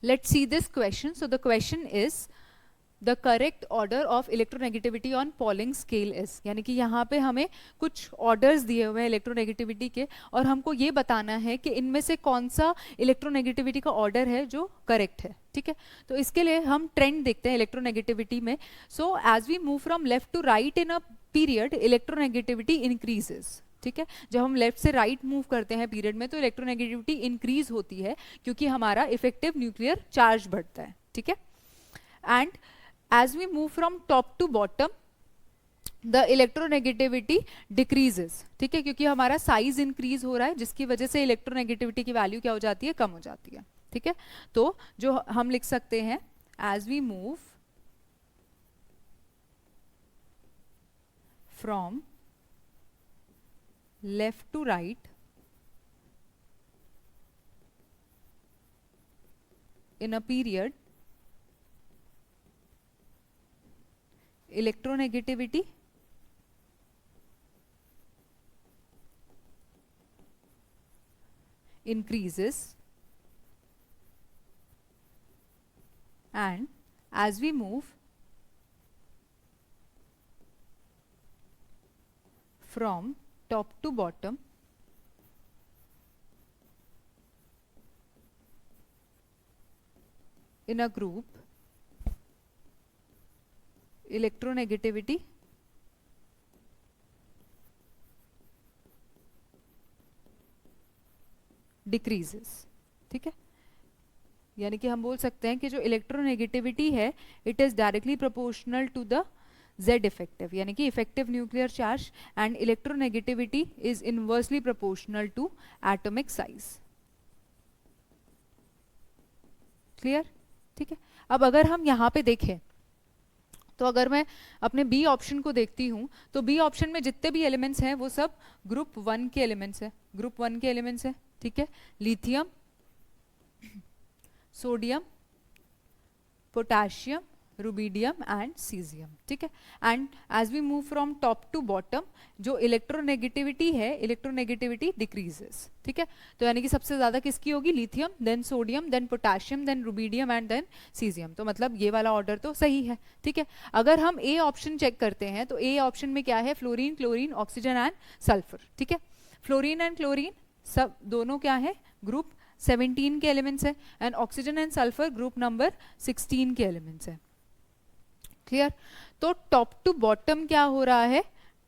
Let's see this question. So the question is the correct order of electronegativity on Pauling scale is, यानी कि यहाँ पे हमें कुछ ऑर्डर्स दिए हुए हैं इलेक्ट्रोनेगेटिविटी के और हमको ये बताना है कि इनमें से कौन सा इलेक्ट्रोनेगेटिविटी का ऑर्डर है जो करेक्ट है. ठीक है, तो इसके लिए हम ट्रेंड देखते हैं इलेक्ट्रोनेगेटिविटी में. So as we move from left to right in a period electronegativity increases. ठीक है, जब हम लेफ्ट से राइट मूव करते हैं पीरियड में तो इलेक्ट्रोनेगेटिविटी इंक्रीज होती है क्योंकि हमारा इफेक्टिव न्यूक्लियर चार्ज बढ़ता है. ठीक है, and as we move from top to bottom the electronegativity decreases. ठीक है, क्योंकि हमारा साइज इंक्रीज हो रहा है जिसकी वजह से इलेक्ट्रोनेगेटिविटी की वैल्यू क्या हो जाती है, कम हो जाती है. ठीक है, तो जो हम लिख सकते हैं as we move from left to right in a period electronegativity increases and as we move from top to bottom in a group electronegativity decreases. ठीक है, यानी कि हम बोल सकते हैं कि जो इलेक्ट्रोनेगेटिविटी है it is directly proportional to the Z effective, यानी कि effective nuclear charge, and electronegativity is inversely proportional to atomic size. Clear? ठीक है, अब अगर हम यहाँ पे देखें तो अगर मैं अपने बी ऑप्शन को देखती हूँ तो बी ऑप्शन में जितने भी एलिमेंट्स हैं वो सब ग्रुप 1 के एलिमेंट्स हैं. ग्रुप 1 के एलिमेंट्स हैं. ठीक है, lithium, sodium, potassium, rubidium and caesium. ठीक है, and as we move from top to bottom जो इलेक्ट्रोनेगेटिविटी है इलेक्ट्रोनेगेटिविटी डिक्रीजेस. ठीक है, तो यानी कि सबसे ज्यादा किसकी होगी, lithium, then sodium, then potassium, then rubidium and then caesium. तो मतलब ये वाला ऑर्डर तो सही है. ठीक है, अगर हम ए ऑप्शन चेक करते हैं तो ए ऑप्शन में क्या है, fluorine, chlorine, oxygen and sulphur. ठीक है, फ्लोरीन एंड क्लोरीन सब दोनों क्या है, ग्रुप 17 के एलिमेंट्स है, and oxygen and sulphur group number 16 के एलिमेंट्स है. क्लियर? तो टॉप टू बॉटम क्या हो रहा है,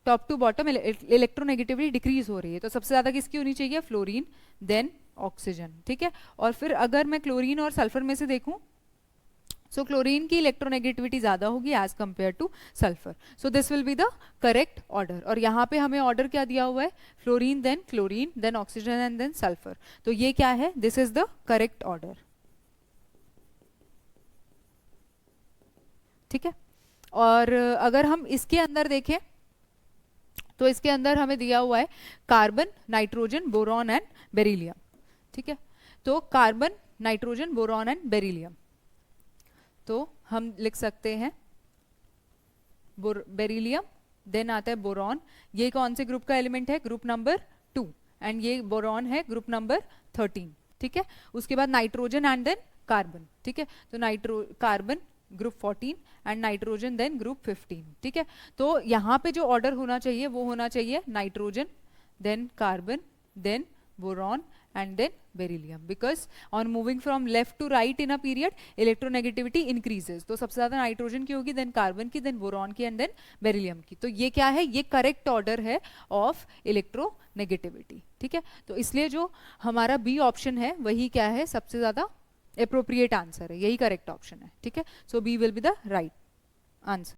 top to bottom electronegativity decrease हो रही है. तो सबसे ज्यादा किसकी होनी चाहिए, फ्लोरीन, देन ऑक्सीजन. ठीक है, और फिर अगर मैं क्लोरीन और सल्फर में से देखूं सो क्लोरीन की इलेक्ट्रोनेगेटिविटी ज्यादा होगी as compare to sulphur. So this will be the correct order. और यहाँ पे हमें ऑर्डर क्या दिया हुआ है, fluorine, then chlorine, then oxygen and then sulphur. तो ये क्या है, this is the correct order. ठीक है, और अगर हम इसके अंदर देखें तो इसके अंदर हमें दिया हुआ है carbon, nitrogen, boron and beryllium. ठीक है, तो carbon, nitrogen, boron and beryllium. तो हम लिख सकते हैं बेरिलियम, देन आता है बोरॉन. ये कौन से ग्रुप का एलिमेंट है, ग्रुप नंबर 2, एंड ये बोरॉन है ग्रुप नंबर 13. ठीक है, उसके बाद नाइट्रोजन एंड देन कार्बन. ठीक है, तो carbon group 14 and nitrogen then group 15. ठीक है, तो यहाँ पे जो ऑर्डर होना चाहिए वो होना चाहिए nitrogen, then carbon, then boron and then beryllium, because on moving from left to right in a period electronegativity increases. तो सबसे ज्यादा नाइट्रोजन की होगी, देन कार्बन की, देन बोरॉन की एंड देन बेरिलियम की. तो ये क्या है, ये करेक्ट ऑर्डर है ऑफ इलेक्ट्रोनेगेटिविटी. ठीक है, तो इसलिए जो हमारा बी ऑप्शन है वही क्या है, सबसे ज्यादा appropriate आंसर है, यही करेक्ट ऑप्शन है. ठीक है, so B will be the right answer.